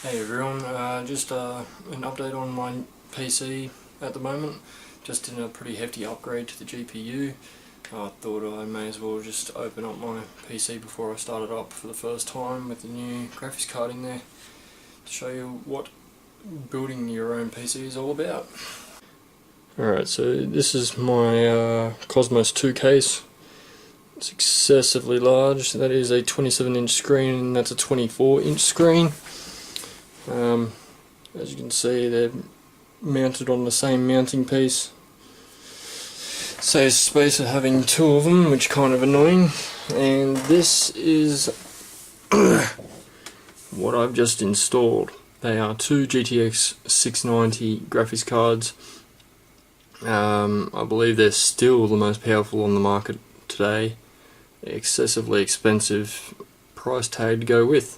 Hey everyone, just an update on my PC at the moment. Just in a pretty hefty upgrade to the GPU. I thought I may as well just open up my PC before I started up for the first time with the new graphics card in there to show you what building your own PC is all about. Alright, so this is my Cosmos 2 case. It's excessively large. That is a 27-inch screen and that's a 24-inch screen. As you can see, they're mounted on the same mounting piece. Saves space of having two of them, which is kind of annoying. And this is what I've just installed. They are two GTX 690 graphics cards. I believe they're still the most powerful on the market today. Excessively expensive price tag to go with.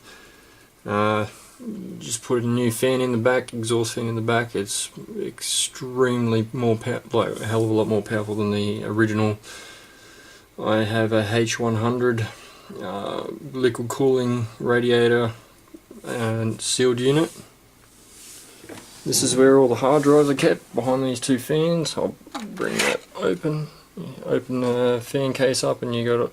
Just put a new fan in the back, exhaust fan in the back. It's extremely more like a hell of a lot more powerful than the original. I have a H100 liquid cooling radiator and sealed unit. This is where all the hard drives are kept, behind these two fans. I'll bring that open. Open the fan case up and you got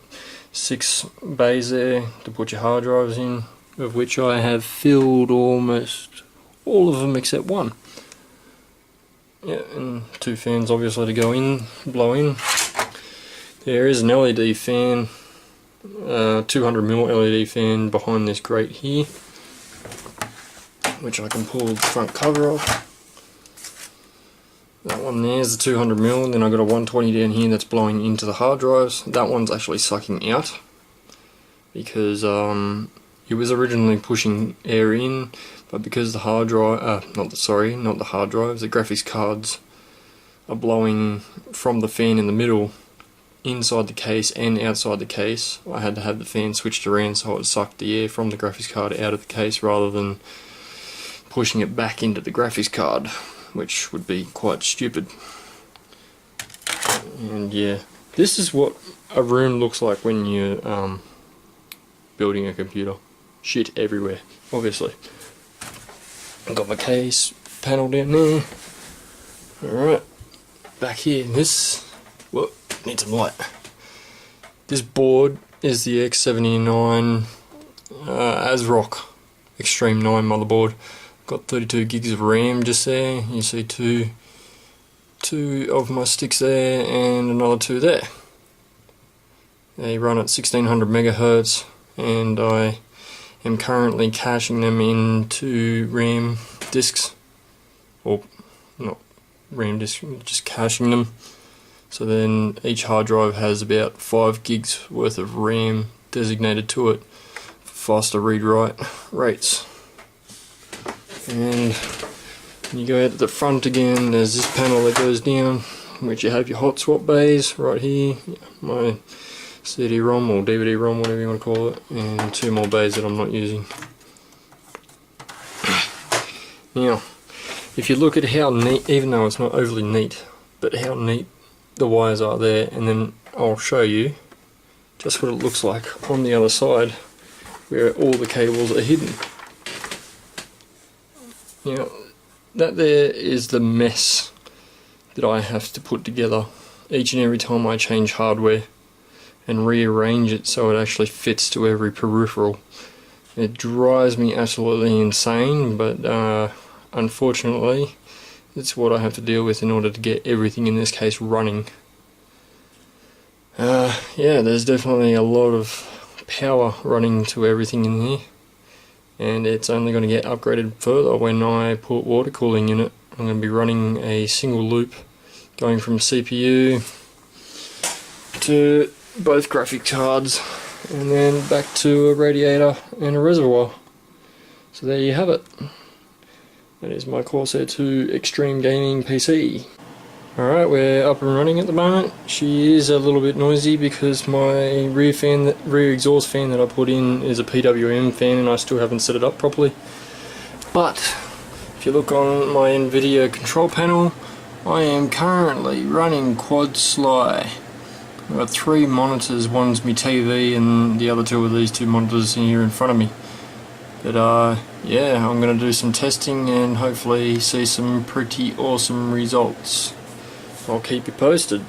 6 bays there to put your hard drives in, of which I have filled almost all of them except one. Yeah, and 2 fans obviously to go in, blow in. There is an LED fan, 200mm LED fan behind this grate here, which I can pull the front cover off. That one there's the 200mm, and then I've got a 120 down here that's blowing into the hard drives. That one's actually sucking out because it was originally pushing air in, but because the hard drive, not the hard drives, the graphics cards are blowing from the fan in the middle inside the case and outside the case, I had to have the fan switched around so it sucked the air from the graphics card out of the case rather than pushing it back into the graphics card, which would be quite stupid. And yeah, this is what a room looks like when you're building a computer. Shit everywhere, obviously. I've got my case panel down there. Alright, back here, whoop, need some light. This board is the X79 ASRock Extreme 9 motherboard. Got 32 gigs of RAM just there. You see two of my sticks there and another 2 there. They run at 1600 megahertz, and I am currently caching them into RAM disks, or not RAM disks, just caching them. So then each hard drive has about 5 gigs worth of RAM designated to it for faster read-write rates. And when you go out to the front again, there's this panel that goes down, which you have your hot swap bays right here, my CD-ROM or DVD-ROM, whatever you want to call it, and 2 more bays that I'm not using. Now, if you look at how neat, even though it's not overly neat, but how neat the wires are there, and then I'll show you just what it looks like on the other side, where all the cables are hidden. Now, that there is the mess that I have to put together each and every time I change hardware and rearrange it so it actually fits to every peripheral. It drives me absolutely insane, but unfortunately it's what I have to deal with in order to get everything in this case running. Yeah, there's definitely a lot of power running to everything in here, and it's only going to get upgraded further when I put water cooling in it. I'm going to be running a single loop going from CPU to both graphic cards and then back to a radiator and a reservoir. So there you have it. That is my Corsair 2 Extreme Gaming PC. Alright, we're up and running at the moment. She is a little bit noisy because my rear exhaust fan that I put in is a PWM fan and I still haven't set it up properly. But if you look on my NVIDIA control panel, I am currently running Quad Sly. I've got 3 monitors, one's my TV and the other 2 are these 2 monitors here in front of me. But yeah, I'm going to do some testing and hopefully see some pretty awesome results. I'll keep you posted.